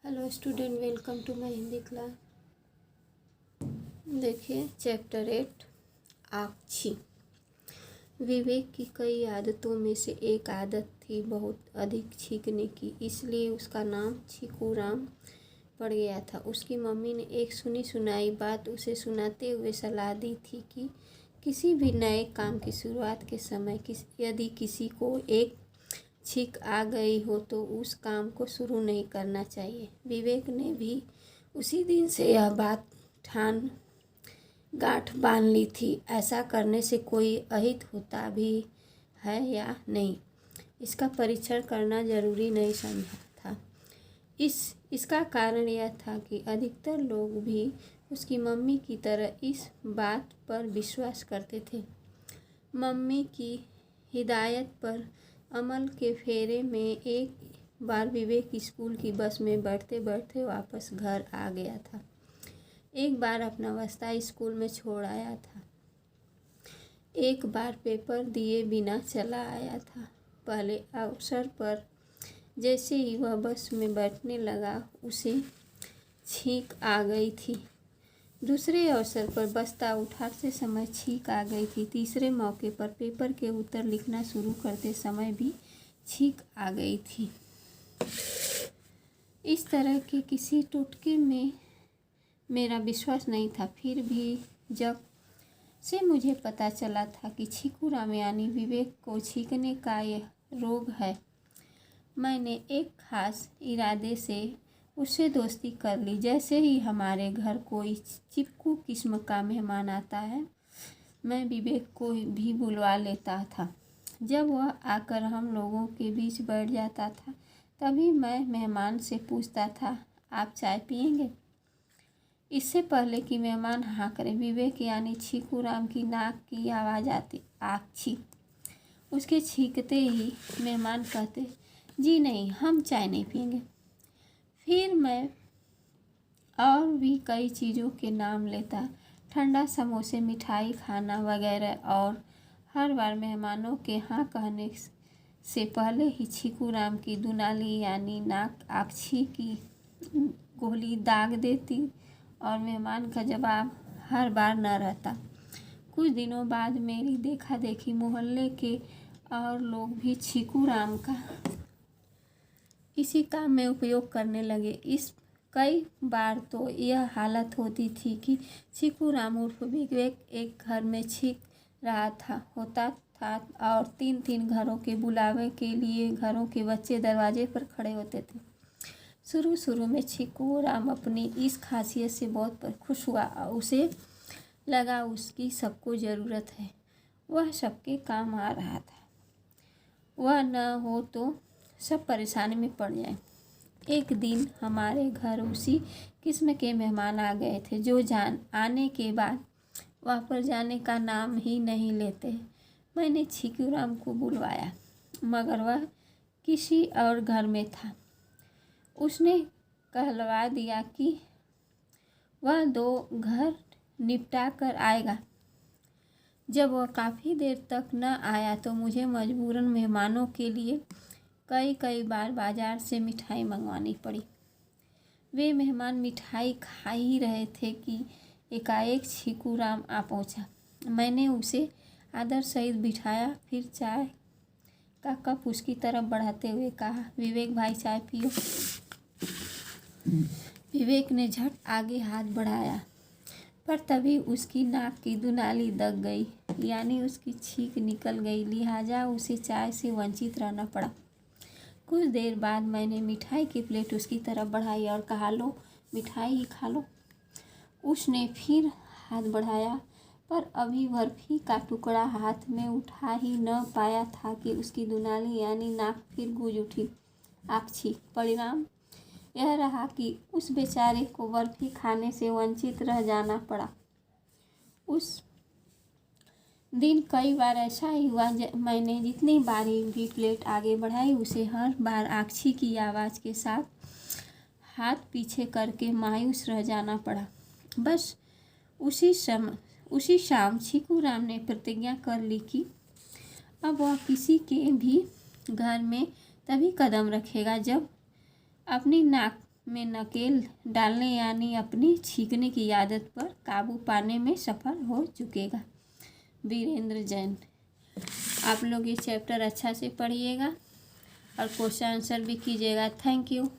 Hello student, welcome to my Hindi class. देखिए chapter 8 आक्षी। विवेक की कई आदतों में से एक आदत थी बहुत अधिक छींकने की, इसलिए उसका नाम छीकूराम पड़ गया था। उसकी मम्मी ने एक सुनी सुनाई बात उसे सुनाते हुए सलाह दी थी कि किसी भी नए काम की शुरुआत के समय यदि किसी को एक छींक आ गई हो तो उस काम को शुरू नहीं करना चाहिए। विवेक ने भी उसी दिन से यह बात ठान गांठ बांध ली थी। ऐसा करने से कोई अहित होता भी है या नहीं, इसका परीक्षण करना जरूरी नहीं समझा था। इसका कारण यह था कि अधिकतर लोग भी उसकी मम्मी की तरह इस बात पर विश्वास करते थे। मम्मी की हिदायत पर अमल के फेरे में एक बार विवेक स्कूल की बस में बैठते बैठते वापस घर आ गया था। एक बार अपना बस्ता स्कूल में छोड़ आया था। एक बार पेपर दिए बिना चला आया था। पहले अवसर पर जैसे ही वह बस में बैठने लगा उसे छींक आ गई थी। दूसरे अवसर पर बस्ता उठाते समय छींक आ गई थी। तीसरे मौके पर पेपर के उत्तर लिखना शुरू करते समय भी छींक आ गई थी। इस तरह के किसी टोटके में मेरा विश्वास नहीं था। फिर भी जब से मुझे पता चला था कि छीकूराम यानी विवेक को छींकने का यह रोग है, मैंने एक खास इरादे से उससे दोस्ती कर ली। जैसे ही हमारे घर कोई चिपकू किस्म का मेहमान आता है, मैं विवेक को भी बुलवा लेता था। जब वह आकर हम लोगों के बीच बैठ जाता था, तभी मैं मेहमान से पूछता था, आप चाय पिएंगे? इससे पहले कि मेहमान हाँ करे, विवेक यानी छीकूराम की नाक की आवाज़ आती, आक्षी। उसके छींकते ही मेहमान कहते, जी नहीं, हम चाय नहीं पिएंगे। फिर मैं और भी कई चीज़ों के नाम लेता, ठंडा, समोसे, मिठाई, खाना वगैरह, और हर बार मेहमानों के हाँ कहने से पहले ही छीकूराम की दुनाली यानी नाक आक्षी की गोली दाग देती और मेहमान का जवाब हर बार न रहता। कुछ दिनों बाद मेरी देखा देखी मोहल्ले के और लोग भी छीकूराम का इसी काम में उपयोग करने लगे। इस कई बार तो यह हालत होती थी कि छीकूराम उर्फ विवेक एक घर में छींक रहा होता था और 3-3 घरों के बुलावे के लिए घरों के बच्चे दरवाजे पर खड़े होते थे। शुरू में छीकूराम अपनी इस खासियत से बहुत खुश हुआ। उसे लगा उसकी सबको ज़रूरत है, वह सबके काम आ रहा था। वह न हो तो सब परेशानी में पड़ जाए। एक दिन हमारे घर उसी किस्म के मेहमान आ गए थे जो आने के बाद वापस जाने का नाम ही नहीं लेते। मैंने छीकूराम को बुलवाया, मगर वह किसी और घर में था। उसने कहलवा दिया कि वह 2 घर निपटा कर आएगा। जब वह काफ़ी देर तक न आया तो मुझे मजबूरन मेहमानों के लिए कई बार बाज़ार से मिठाई मंगवानी पड़ी। वे मेहमान मिठाई खा ही रहे थे कि एकाएक छीकूराम आ पहुंचा। मैंने उसे आदर सहित बिठाया, फिर चाय का कप उसकी तरफ बढ़ाते हुए कहा, विवेक भाई चाय पियो। विवेक ने झट आगे हाथ बढ़ाया, पर तभी उसकी नाक की दुनाली दब गई, यानी उसकी छींक निकल गई। लिहाजा उसे चाय से वंचित रहना पड़ा। कुछ देर बाद मैंने मिठाई की प्लेट उसकी तरफ बढ़ाई और कहा, लो मिठाई ही खा लो। उसने फिर हाथ बढ़ाया, पर अभी बर्फी का टुकड़ा हाथ में उठा ही न पाया था कि उसकी दुनाली यानी नाक फिर गूंज उठी, आक्षी। परिणाम यह रहा कि उस बेचारे को बर्फी खाने से वंचित रह जाना पड़ा। उस दिन कई बार ऐसा ही हुआ। मैंने जितनी बार भी प्लेट आगे बढ़ाई, उसे हर बार आक्षी की आवाज़ के साथ हाथ पीछे करके मायूस रह जाना पड़ा। बस उसी शाम छीकूराम ने प्रतिज्ञा कर ली कि अब वह किसी के भी घर में तभी कदम रखेगा जब अपनी नाक में नकेल डालने यानी अपनी छींकने की आदत पर काबू पाने में सफल हो चुकेगा। वीरेंद्र जैन। आप लोग ये चैप्टर अच्छा से पढ़िएगा और क्वेश्चन आंसर भी कीजिएगा। Thank you.